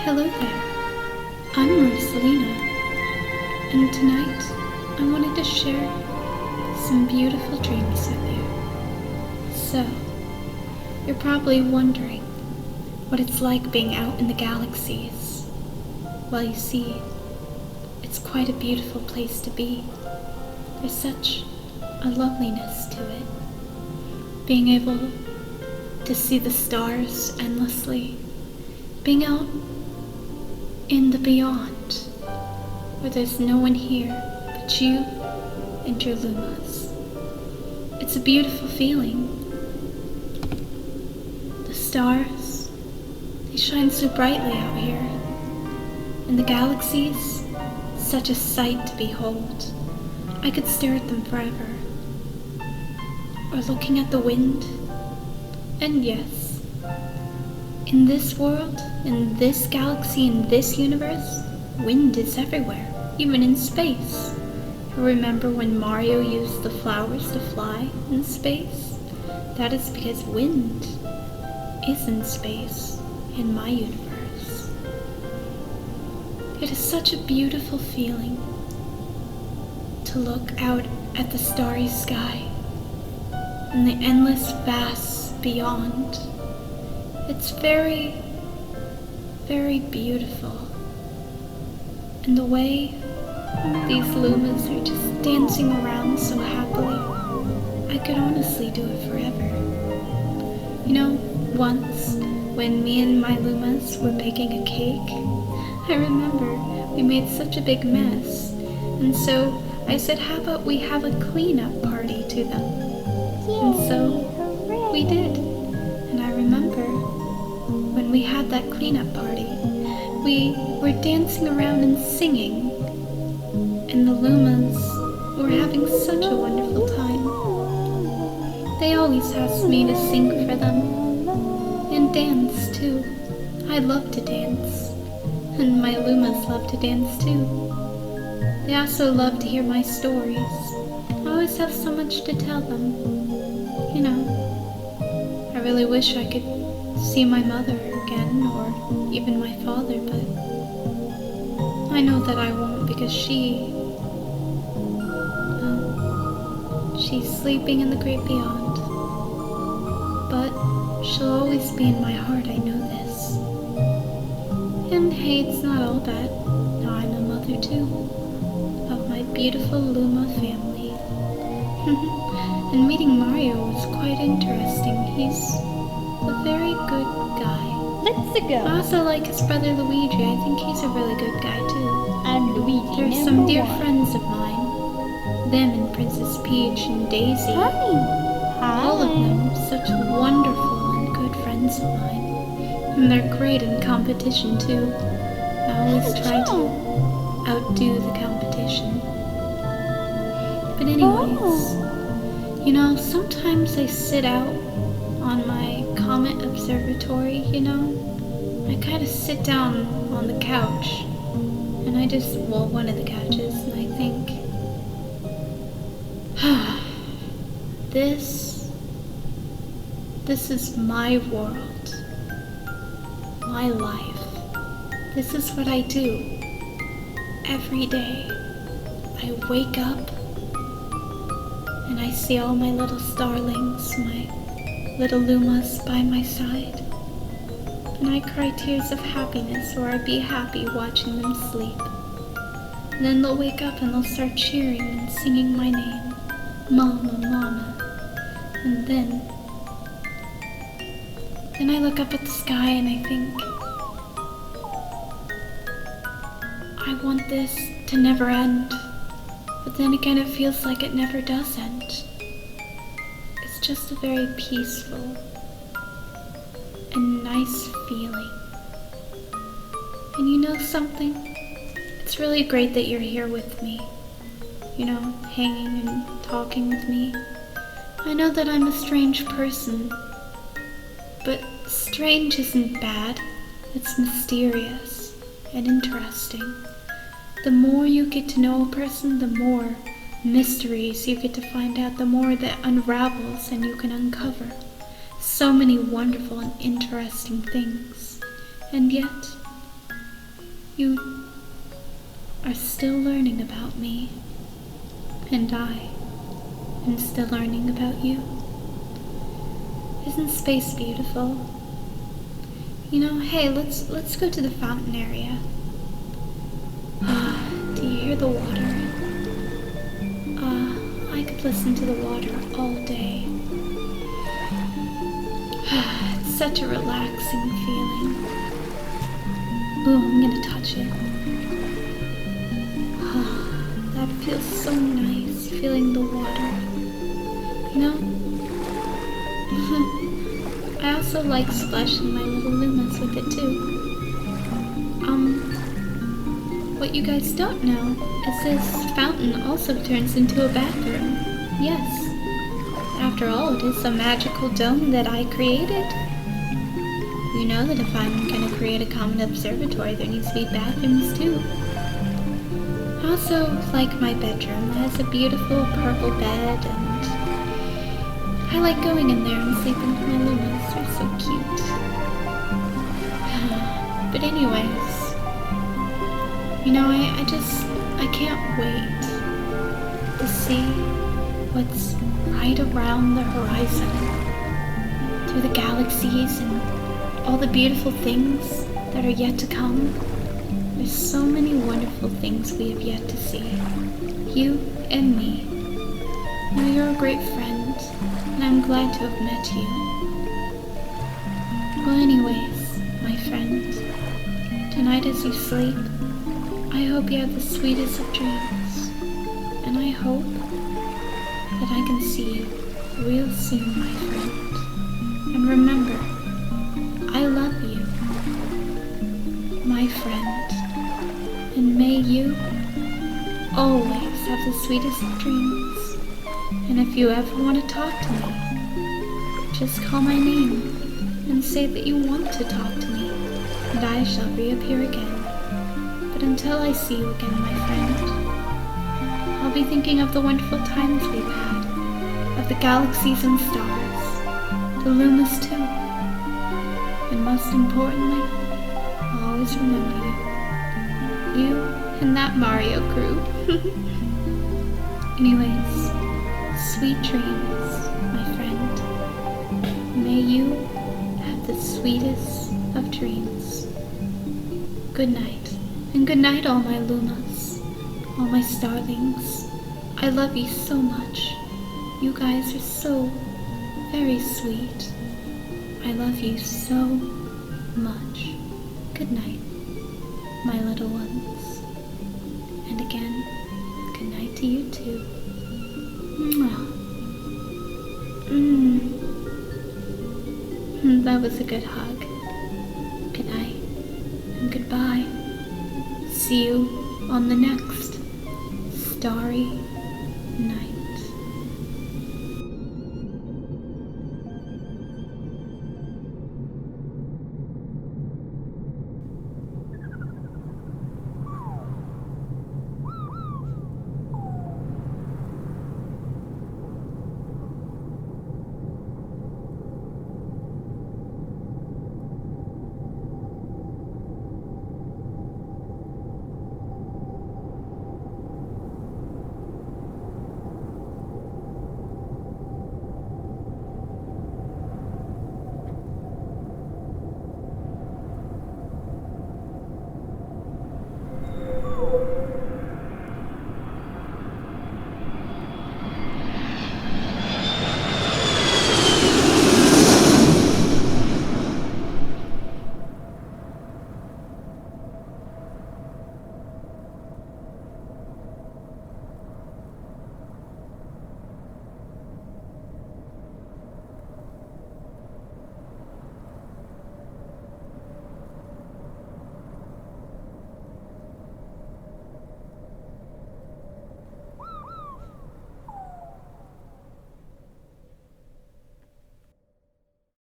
Hello there, I'm Rosalina, and tonight I wanted to share some beautiful dreams with you. So, you're probably wondering what it's like being out in the galaxies. Well, you see, it's quite a beautiful place to be. There's such a loveliness to it. Being able to see the stars endlessly, being out in the beyond, where there's no one here but you and your Lumas. It's a beautiful feeling. The stars, they shine so brightly out here, and the galaxies, such a sight to behold. I could stare at them forever. Or looking at the wind, and yes, in this world, in this galaxy, in this universe, wind is everywhere, even in space. You remember when Mario used the flowers to fly in space? That is because wind is in space, in my universe. It is such a beautiful feeling to look out at the starry sky and the endless vast beyond. It's very, very beautiful. And the way these Lumas are just dancing around so happily, I could honestly do it forever. You know, once when me and my Lumas were baking a cake, I remember we made such a big mess, and so I said, how about we have a cleanup party to them? And so we did. And I remember when we had that cleanup party, we were dancing around and singing, and the Lumas were having such a wonderful time. They always ask me to sing for them, and dance too. I love to dance, and my Lumas love to dance too. They also love to hear my stories. I always have so much to tell them. You know, I really wish I could see my mother again, or even my father, but I know that I won't because she's sleeping in the great beyond. But she'll always be in my heart, I know this. And hey, it's not all bad. Now I'm a mother too, of my beautiful Luma family. And meeting Mario was quite interesting. He's a very good guy. Let's go. I also like his brother Luigi. I think he's a really good guy too. I'm Luigi. There's some dear friends of mine. Them and Princess Peach and Daisy. Hi. All of them such wonderful and good friends of mine. And they're great in competition too. I always try to outdo the competition. But anyways, you know, sometimes I sit out on my comet observatory, you know. I kind of sit down on the couch, and I just, well, one of the couches, and I think, this is my world, my life. This is what I do every day. I wake up, and I see all my little starlings, my little Lumas by my side, and I cry tears of happiness, or I be happy watching them sleep. And then they'll wake up and they'll start cheering and singing my name, Mama, Mama. And then I look up at the sky and I think, I want this to never end. But then again, it feels like it never does end. It's just a very peaceful and nice feeling. And you know something? It's really great that you're here with me. You know, hanging and talking with me. I know that I'm a strange person, but strange isn't bad. It's mysterious and interesting. The more you get to know a person, the more mysteries you get to find out, the more that unravels and you can uncover. So many wonderful and interesting things. And yet, You are still learning about me, and I am still learning about you. Isn't space beautiful? Hey, let's go to the fountain area. Do you hear the water? I could listen to the water all day. It's such a relaxing feeling. Ooh, I'm gonna touch it. That feels so nice, feeling the water. I also like splashing my little Lumas with it too. What you guys don't know is this fountain also turns into a bathroom. Yes. After all, it is a magical dome that I created. You know that if I'm gonna create a common observatory, there needs to be bathrooms too. I also like my bedroom. It has a beautiful purple bed, and I like going in there and sleeping with my Lumas. They're so cute. But anyways, I can't wait to see what's right around the horizon, through the galaxies and all the beautiful things that are yet to come. There's so many wonderful things we have yet to see. You and me. You're a great friend, and I'm glad to have met you. Well, anyways, my friend, tonight as you sleep, I hope you have the sweetest of dreams, and I hope that I can see you real soon, my friend. And remember, I love you, my friend, and may you always have the sweetest of dreams. And if you ever want to talk to me, just call my name and say that you want to talk to me, and I shall reappear again. But until I see you again, my friend, I'll be thinking of the wonderful times we've had, of the galaxies and stars, the Lumas too, and most importantly, I'll always remember you. You and that Mario crew. Anyways, sweet dreams, my friend. May you have the sweetest of dreams. Good night. And good night, all my Lumas, all my starlings. I love you so much. You guys are so very sweet. I love you so much. Good night, my little ones. And again, good night to you too. That was a good hug. Good night and goodbye. See you on the next starry night.